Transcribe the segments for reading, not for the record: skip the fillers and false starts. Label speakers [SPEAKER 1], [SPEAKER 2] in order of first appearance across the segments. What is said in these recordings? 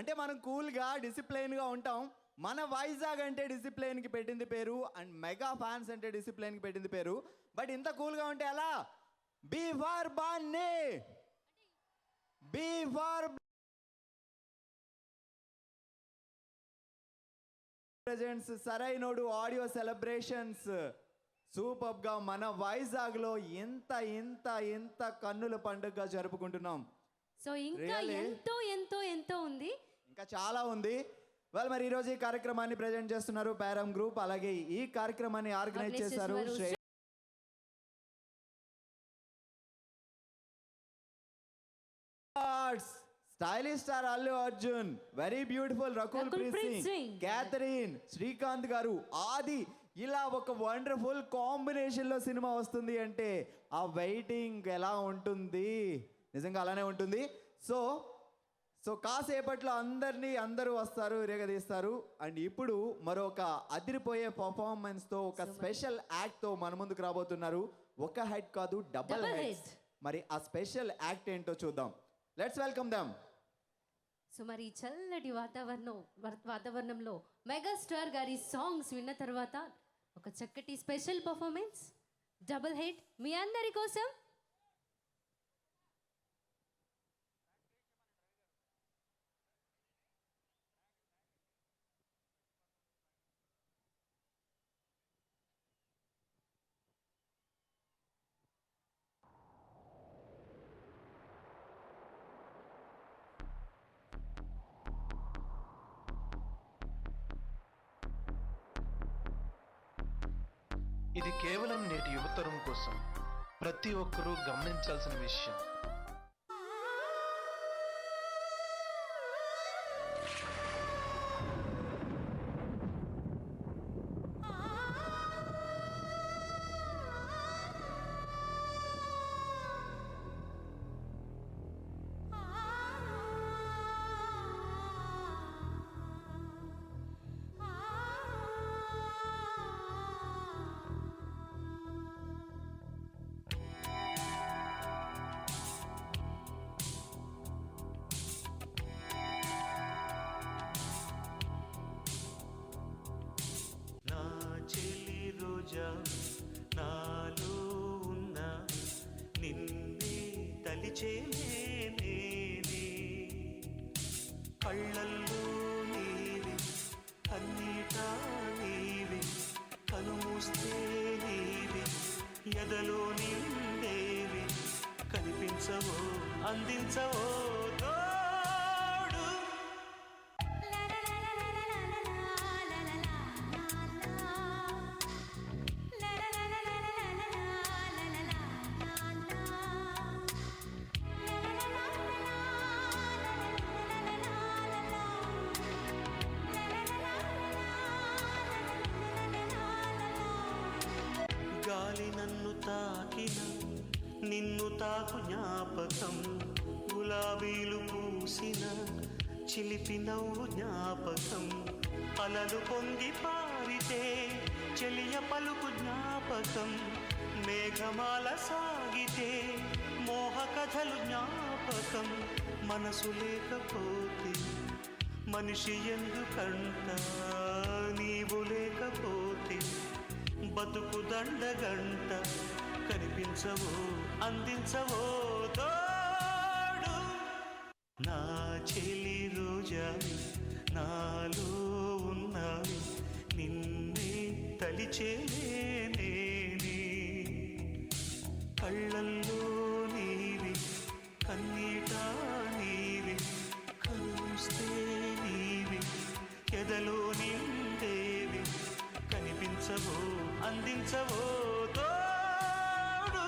[SPEAKER 1] అంటే మనం కూల్గా డిసిప్లైన్గా ఉంటాం. మన వైజాగ్ అంటే డిసిప్లైన్కి పెట్టింది పేరు, అండ్ మెగా ఫ్యాన్స్ అంటే డిసిప్లైన్కి పెట్టింది పేరు. బట్ ఇంత కూల్గా ఉంటే ఎలా? బీ ఫార్ బాన్ని, బీ ఫార్ ప్రెజెంట్స్ సరైనోడు ఆడియో సెలబ్రేషన్స్. సూపర్గా మన వైజాగ్లో ఇంత ఇంత ఇంత కన్నుల పండుగగా జరుపుకుంటున్నాం.
[SPEAKER 2] సో ఇంకా ఎంతో ఎంతో ఎంతో ఉంది,
[SPEAKER 1] ఇంకా చాలా ఉంది. మరి ఈరోజు ఈ కార్యక్రమాన్ని ప్రెజెంట్ చేస్తున్నారు పేరం గ్రూప్. అలాగే ఈ కార్యక్రమాన్ని ఆర్గనైజ్ చేశారు stylish star Allu Arjun, very beautiful Rakul Preet Singh, Catherine, Srikanth garu, Aadi. ఇలా ఒక వండర్ఫుల్ కాంబినేషన్ లో సినిమా వస్తుంది అంటే ఆ వెయిటింగ్ ఎలా ఉంటుంది? నిజంగా అలానే ఉంటుంది. సో కాసేపట్లో అందరూ వస్తారు, రేగదీస్తారు. అండ్ ఇప్పుడు మరొక అదిరిపోయే పర్ఫార్మెన్స్తో, ఒక స్పెషల్ యాక్ట్తో మన ముందుకు రాబోతున్నారు. ఒక హెడ్ కాదు, డబుల్ హెడ్. మరి ఆ స్పెషల్ యాక్ట్ ఏంటో చూద్దాం. Let's welcome them.
[SPEAKER 2] సో మరి చల్లటి వాతావరణంలో మెగాస్టార్ గారి సాంగ్స్ విన్న తర్వాత ఒక చక్కటి స్పెషల్ పర్ఫార్మెన్స్, డబుల్ హెడ్ మీ అందరి కోసం.
[SPEAKER 3] ఇది కేవలం నేటి యువతరం కోసం ప్రతి ఒక్కరూ గమనించాల్సిన విషయం.
[SPEAKER 4] నాలో ఉన్న నిన్నే తలిచేనే, కళ్ళల్లో నీవి, కన్నీటా నీవి, కనుమూస్తే నీవి, ఎదలో నిండేవి, కనిపించవో అందించవో గాలి నన్ను తాకిన నిన్ను తాకు జ్ఞాపకం, గులాబీలు పూసిన చిలిపి నవ్వు జ్ఞాపకం, అలలు పొంగి పారితే చెలియ పలుకు జ్ఞాపకం, మేఘమాల సాగితే మోహ కథలు జ్ఞాపకం, మనసు లేకపోతే మనిషి ఎందుకంట, నీవు లేకపోతే బతుకు దండగంట, కనిపించవో అందించవో తోడు. నా చెలి రోజా నాలో ఉన్నవి, నిన్నే తలిచేనే, కళ్ళల్లో నీవి, కన్నీటా నీవి, కలుస్తే నీవి, ఎదలో నిండేవి, కనిపించవో అందించవో తోడు.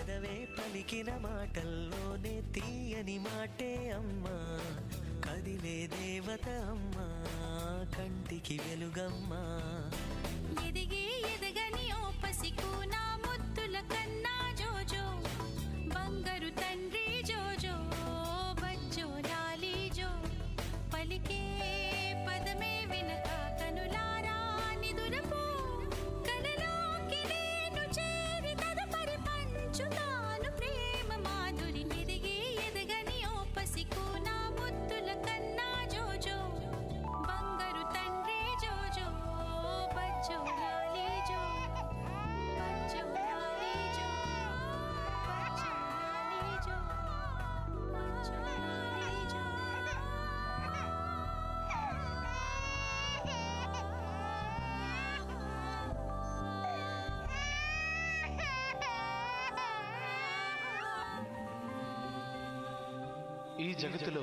[SPEAKER 4] పెదవే పలికిన మాటల్లోనే తీయని మాటే అమ్మా, కదిలే దేవత అమ్మా, కంటికి వెలుగమ్మా.
[SPEAKER 5] ఎదిగి ఎదగని ఓ పసికు నా ముద్దుల కన్నా జోజో, బంగారు తండ్రి జోజో, బజ్జో లాలి జో, పలికే పదమే వినక కనులారా నిదురపో, కలలోకి నేను చేరి తదుపరి పంచుతాను ప్రేమ మాధురి. ఎదిగి ఎదగని ఓ పసికు నా ముద్దుల కన్నా జోజో, బంగారు తండ్రి జోజో, బజ్జో లాలి జో, బజ్జో లాలి జో, బజ్జో లాలి జో, బజ్జో లాలి జో.
[SPEAKER 3] ఈ జగతిలో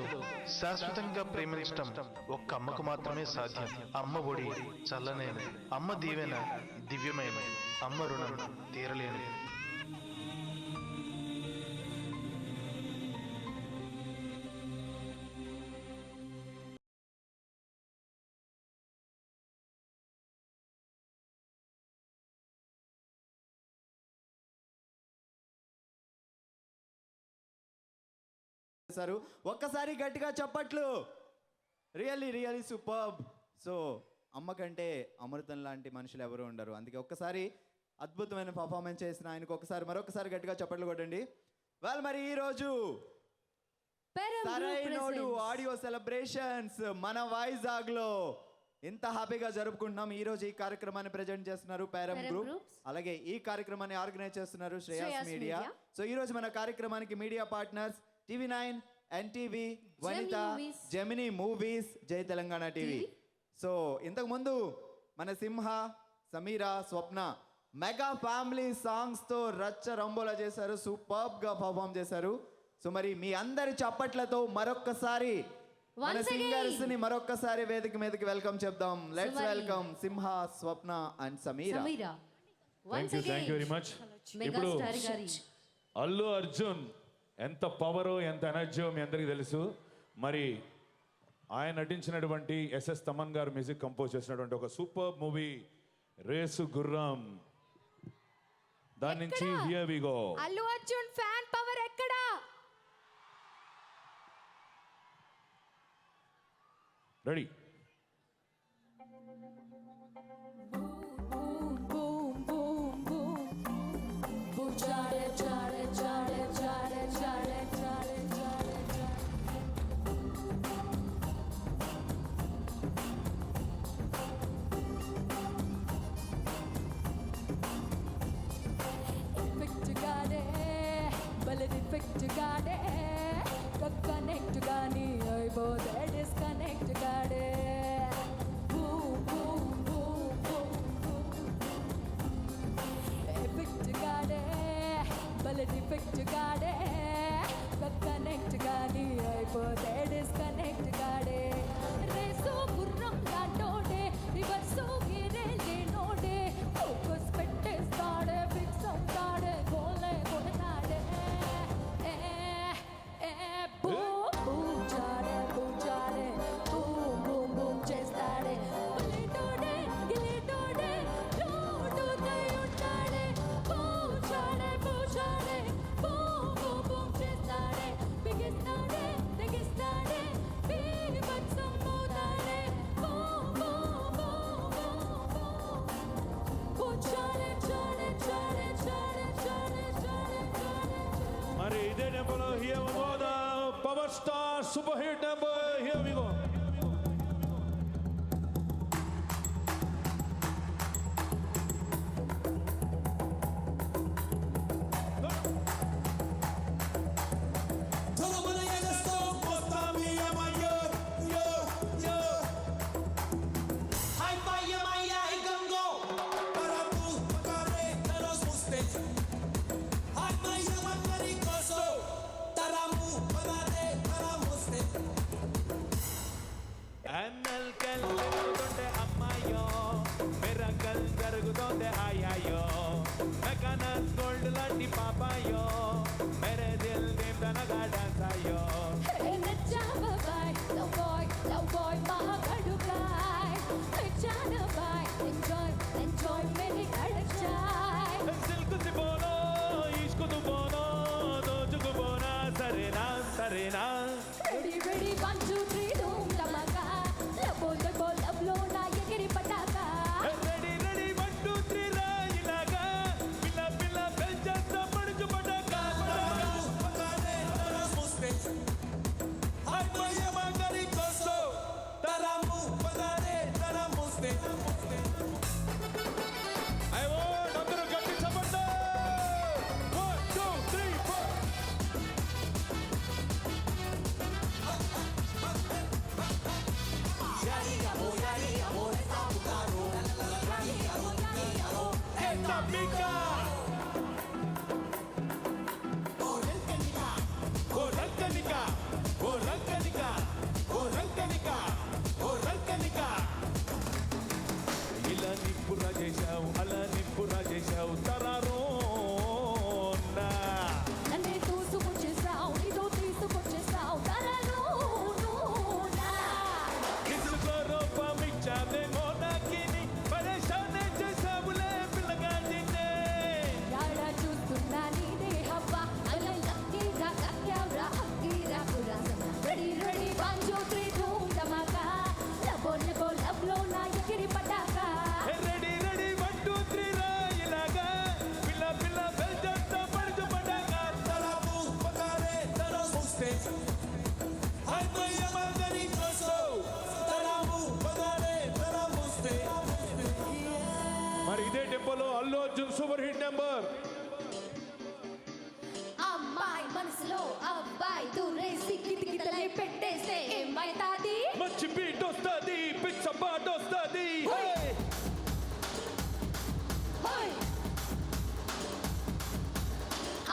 [SPEAKER 3] శాశ్వతంగా ప్రేమించటం ఒక్క అమ్మకు మాత్రమే సాధ్యం. అమ్మ ఒడి చల్లనేను, అమ్మ దీవెన దివ్యమైన, అమ్మ రుణం తీరలేను.
[SPEAKER 1] చేశారు. ఒక్కసారి గట్టిగా చప్పట్లు. Really superb. సో అమ్మ కంటే అమృతం లాంటి మనుషులు ఎవరు ఉండరు. అందుకే ఒక్కసారి అద్భుతమైన పర్ఫార్మెన్స్ చేసిన ఆయనకు మరొకసారి గట్టిగా చప్పట్లు కొట్టండి. మరి ఈ రోజు సరైనోడు ఆడియో సెలబ్రేషన్స్ మన వైజాగ్ లో ఎంత హ్యాపీగా జరుపుకుంటున్నాం. ఈ రోజు ఈ కార్యక్రమాన్ని ప్రెజెంట్ చేస్తున్నారు పేరం గ్రూప్, అలాగే ఈ కార్యక్రమాన్ని ఆర్గనైజ్ చేస్తున్నారు శ్రేయాస్ మీడియా. సో ఈ రోజు మన కార్యక్రమానికి మీడియా పార్ట్నర్స్ TV9, NTV, వనిత, జెమినీ మూవీస్, జై తెలంగాణ టీవీ. సో ఇంతకు ముందు మన సింహ, సమీరా, స్వప్న మెగా ఫ్యామిలీ సాంగ్స్ తో రచ్చ రంబోలా చేశారు, సూపర్బ్ గా పర్ఫామ్ చేశారు. సో మరి మీ అందరి చప్పట్లతో మరొక్కసారి మన సింగర్స్ ని మరొక్కసారి వేదిక మీదకి వెల్కమ్ చెప్దాం. Let's welcome Simha, Swapna and Sameera.
[SPEAKER 6] Thank you very much. ఇప్పుడు అల్లు అర్జున్ ఎంత పవరో ఎంత ఎనర్జీయో మీ అందరికీ తెలుసు. మరి ఆయన నటించినటువంటి ఎస్ఎస్ తమన్ గారు మ్యూజిక్ కంపోజ్ చేసినటువంటి ఒక సూపర్ మూవీ రేసు గుర్రం, దాని నుంచి here we go.
[SPEAKER 2] Allu Arjun fan power ఎక్కడ?
[SPEAKER 6] రెడీ?
[SPEAKER 7] కనెక్ట్ గానీ అయిపోతే డిస్కనెక్ట్ గాడే. ఎఫెక్ట్ గాడే భలే డిఫెక్ట్ గాడే, కనెక్ట్ గానీ అయిపోతే డిస్కనెక్ట్ గాడే. రేసు గుర్రం లాంటోడే, రివర్సు గిరే లేనోడే, ఫోకస్ పెట్టేస్తాడే, ఫిక్స్ అవుతాడే, గోలే కొడతాడే.
[SPEAKER 6] మరి ఇదే నెంబర్లో here we go, the power star super hit number, here we go.
[SPEAKER 8] Ay, my, I'm a pericoso. Taramu, para de, para
[SPEAKER 6] miracle జరుగుతోంది అయ్యాయో మెకానస్ గోల్డ్ లాంటి పాపాయో మేరే దిల్ దేవతనగా డాన్స్ అయ్యో
[SPEAKER 7] Hey, Nachama bhai, love boy, mahagadu guy. Nachana bhai, enjoy, mere kadak chai.
[SPEAKER 6] Silk సి బోలో ఇష్కు తు బోలో దోచుకు బోనా సరేనా సరేనా
[SPEAKER 7] Ready, 1, 2, 3, doom tamaka. Love lo na yegiri pataka.
[SPEAKER 6] Ready ready 1 2 3 రా ఇలాగా పిల్ల పిల్ల పెంచేస్తా పడుచు పడక అయ్యో అందరూ గట్టి చప్పట్లు 1 2 3 4 esta pica ఇలా నిప్పురా చేశావు అలా నిప్పురా చేశావు తరారో నా
[SPEAKER 7] నన్నే తూసుకొచ్చేసావు, ఇదో తీసుకొచ్చేసావు. తరలో నా
[SPEAKER 6] కిసుకో రూపమిచ్చావేమో నాకిని పరేషానే చేశావులే పిల్లగా నిన్నే
[SPEAKER 7] యాడా చూస్తున్నా నీదే హవ్వ. అలా లక్కీగా కక్కావురా, హక్కీరా కురాసన. Ready, 1, 2, 3, doom tamaka. Love lo na yegiri pataka.
[SPEAKER 6] Ready ready 1 2 3 రా ఇలాగా పిల్ల పిల్ల పెంచేస్తా పడుచు పడక మరి ఇదే టెంపోలో Allu Arjun super hit number
[SPEAKER 7] అమ్మాయి మనసులో అబ్బాయి దూరేసి కిటికీతలే పెట్టేస్తే ఏమైతాది?
[SPEAKER 6] మంచి బీట్ వస్తుంది పిచ్చ పాట వస్తుంది
[SPEAKER 7] హోయ్!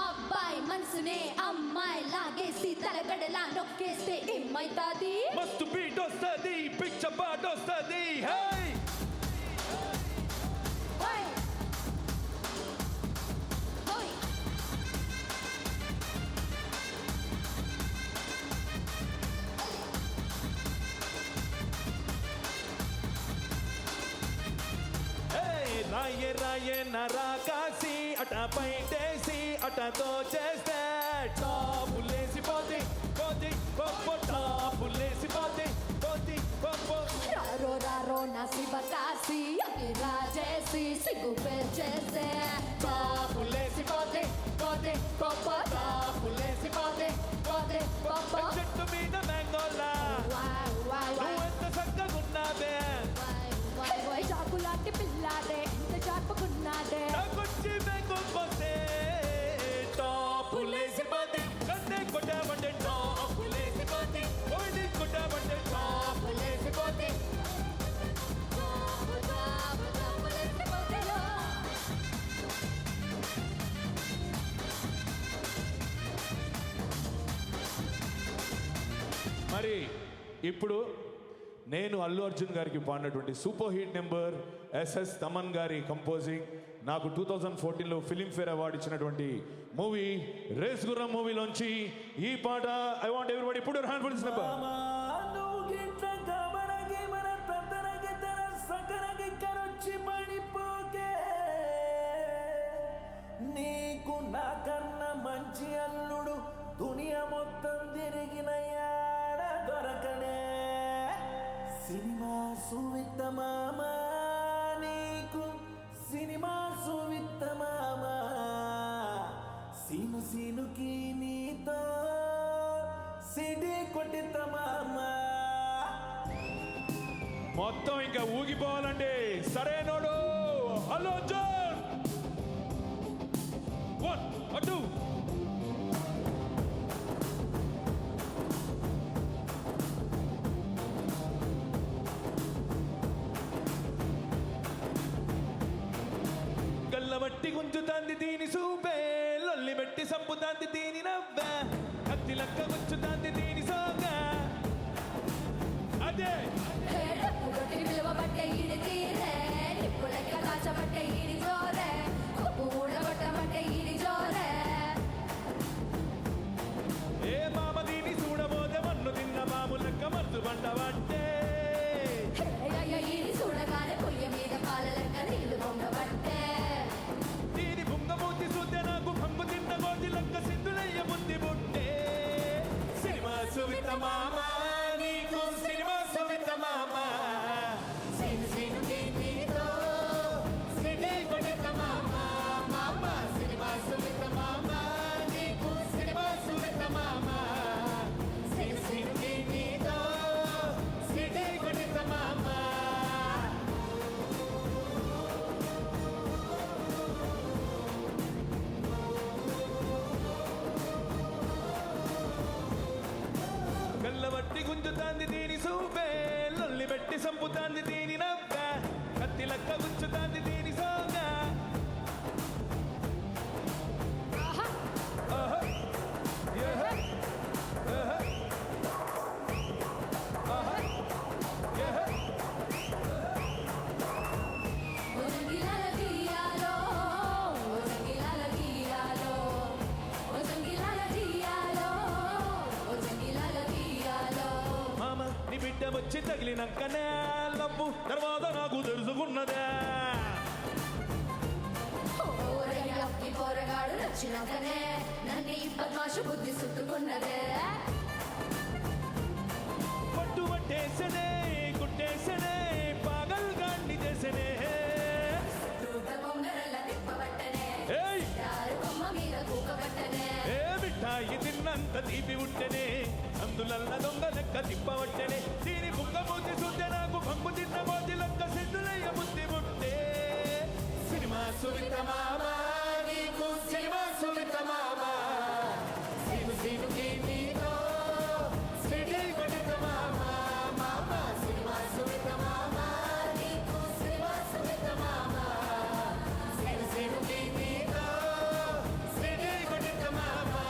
[SPEAKER 7] అబ్బాయి మనసునే అమ్మాయి లాగేసి తలగడలా నొక్కేస్తే ఏమైతాది?
[SPEAKER 6] మస్తు బీట్ వస్తుంది పిచ్చ పాట వస్తుంది
[SPEAKER 7] హోయ్! హోయ్!
[SPEAKER 6] రాయే రాయే నరాకాసి అట పైటేసి అటతో చేస్తే టాపులేసి పోతే పోతే పప్పు టాపులేసి పోతే పోతే పప్పు
[SPEAKER 7] రారో నా శివకాసి అతి రాజేసి సిగ్గు పెంచేస్తే బాబులేసి పోతే పోతే పప్ప బాబులేసి పోతే పోతే పప్ప
[SPEAKER 6] చెట్టు మీద మ్యాంగోలా నువ్వెంత చక్కగున్నావే
[SPEAKER 7] చాకులాంటి పిల్లాడే ఇంత చాపుకున్నాడే
[SPEAKER 6] నాకొచ్చి మ్యాంగో పోతే టాపులేసి పోతే కన్నే కొట్టామంటే టాపులేసి పోతే ఓడి కొట్టామంటే టాపులేసి పోతే మరి ఇప్పుడు నేను అల్లు అర్జున్ గారికి పాడినటువంటి super hit number SS Thaman గారి కంపోజింగ్ నాకు 2014లో ఫిలింఫేర్ అవార్డు ఇచ్చినటువంటి మూవీ రేస్ గుర్రం మూవీలోంచి ఈ పాట I want everybody put your hand for this number
[SPEAKER 8] నీకు నాకన్నా మంచి అల్లుడు దునియా మొత్తం తిరిగినయాడ దొరకడే సినిమా సువిత్త మామ నీకు సినిమా సువిత్త మామ సీను సీనుకి నీతో సిటీ కొట్టిత మామ
[SPEAKER 6] మొత్తం ఇంకా ఊగిపోవాలండి సరేనోడు అల్లు అర్జున్ 1 2 గల్లబట్టి గుంజుతాంది దీని సూపే లొల్లి బట్టి సంపుతాంది దీని నవ్వే కత్తి లక్క గుంజుతాంది దీని సోగా అదే
[SPEAKER 7] నిలవబట్టే ఇడి తీరే నిప్పులెక్క
[SPEAKER 6] వచ్చినాకనే లవ్వు తర్వాత నాకు తెలుసుకున్నదే
[SPEAKER 7] ఓరయ్యకి పోరగాడు నచ్చినాకనే నన్ను ఈ బద్మాషు బుద్ధి సుట్టుకున్నదే
[SPEAKER 6] పట్టు పట్టేసనే కుట్టేసనే పాగల్ గాండి చేసనే ఏయ్ ఏ మిఠాయి తిన్నంత తీపి ఉట్టెనే అందులల్ల దొంగ లెక్క తిప్పవట్టెనే దీని బుక్క మూతి చూస్తే నాకు పంపు తిన్న మోతి లెక్క సిద్ధులయ్య బుద్ధి పుట్టే సినిమా సువిత మామా నీకు సినిమా సువిత మామా సీను సీనుకి నీతో సిటీ కొట్టిత మామా మామా సినిమా సువిత మామా నీకు సినిమా సువిత మామా సీను సీనుకి నీతో సిటీ కొట్టిత మామా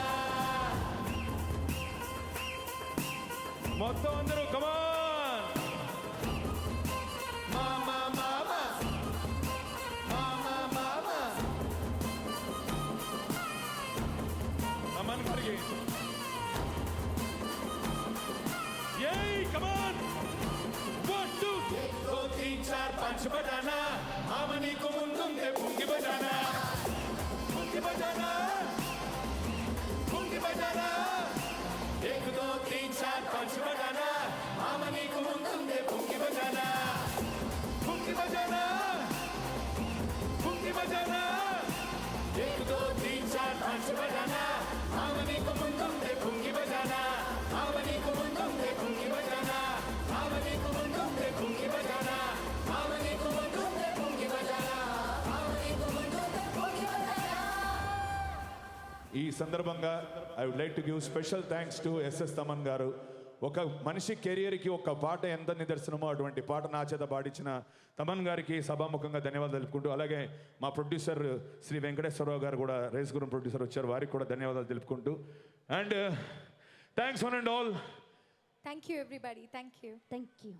[SPEAKER 6] మొత్తం అందరూ కమాన్ మామా మామా మామా మామా అమన్ గారికి Yay, come on! 1, 2, 3, 4, 5 बजाना आमनी को मुंदुंगे भूंगी बजाना भूंगी बजाना भूंगी बजाना 1, 2, 3, 4, 5 बजाना आमनी को मुंदुंगे भूंगी बजाना भूंगी बजाना भूंगी बजाना 1, 2, 3, 4, 5 बजाना आमनी को मुंदुंगे भूंगी बजाना आमनी को मुंदुंगे भूंगी बजाना आमनी को मुंदुंगे भूंगी बजाना आमनी को मुंदुंगे भूंगी बजाना आमनी को मुंदुंगे भूंगी बजाना ఈ సందర్భంగా I would like to give special thanks to SS Thaman గారు. ఒక మనిషి కెరియర్కి ఒక పాట ఎంత నిదర్శనమో అటువంటి పాట నా చేత పాడించిన తమన్ గారికి సభాముఖంగా ధన్యవాదాలు తెలుపుకుంటూ, అలాగే మా ప్రొడ్యూసర్ శ్రీ వెంకటేశ్వరరావు గారు కూడా రేస్ గురం ప్రొడ్యూసర్ వచ్చారు, వారికి కూడా ధన్యవాదాలు తెలుపుకుంటూ and thanks one and all.
[SPEAKER 9] Thank you, everybody. Thank you.
[SPEAKER 2] Thank you.